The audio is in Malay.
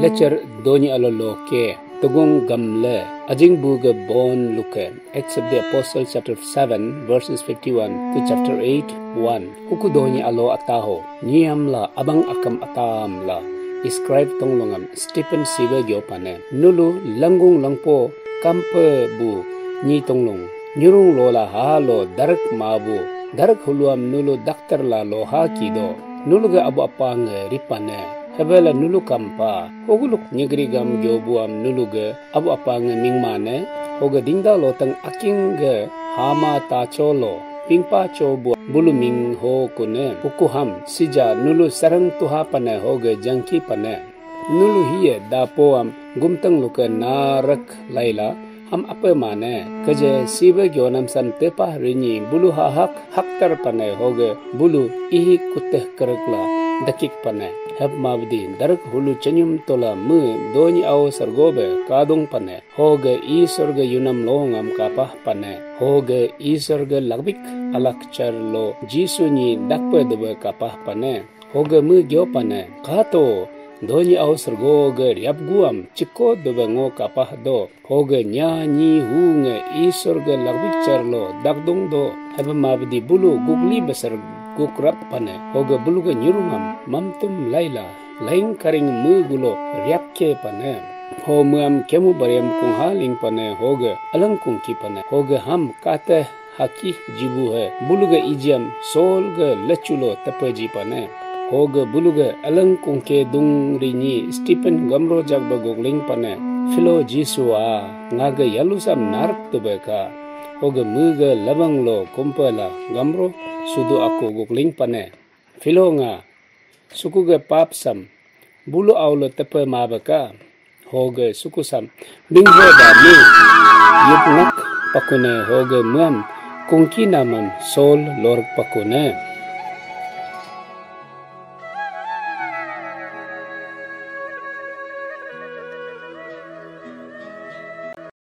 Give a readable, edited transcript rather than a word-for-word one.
lecher doni alolo ke tugong gamle ajing buga bon luke. Acts of the Apostles chapter 7 verses 51 to chapter 8 1. Huku doni alo ataho niyam la abang akam atam la describe tonglongam Stephen Siva gyopane nulu langung langpo kampe bu ni tonglong nyurung lola halo darak mabu darak huluam nulu daktar la lo ha kido nulu ga abu apang ripane hebela nulu kampa hoguluk nyegri gam gyobuam nulu ga abu apang mingmane hoga dingda lotang aking ga hama ta cholo pingpa chobu bulu ming ho kune pukuham sija nulu sarang tuha pane hoga jangki pane nulu hiye dapoam gumtang luka narak laila ham apa mane kaje siba gyonam san tepa rinyi bulu hahak haktar pane hoga bulu ihi kuteh kerekla dakik pane heb mabdi darak hulu chanyum tola mu doni au sargobe kadung pane hoga i sorga yunam longam kapah pane hoga i sorga lagbik alak charlo jisu ni dakpe debe kapah pane hoga mu gyo pane kato doni au sargoga riap guam chiko debe ngo kapah do hoga nya ni hunga i sorga lagbik charlo dakdung do heb mabdi bulu gugli besar gukrap pane hoga bulu ga nyurungam mamtum laila laing karing mugulo riapke pane ho muam kemu bariam kung haling pane hoga alang kung ki pane hoga ham kate haki jibu hai bulu ga ijiam sol ga lechulo tapaji pane hoga bulu ga alang kung ke dung rinyi Stephen gamro jagba gogling pane philo jisua ngaga yalusam narak tubeka hoga muga labang lo kumpala gamro sudu aku gugling pane philo nga suku ga papsam bulu aulo tepe mabaka hoga suku sam bingho da mi yupnak pakune hoga muam kungki namam sol lork pakune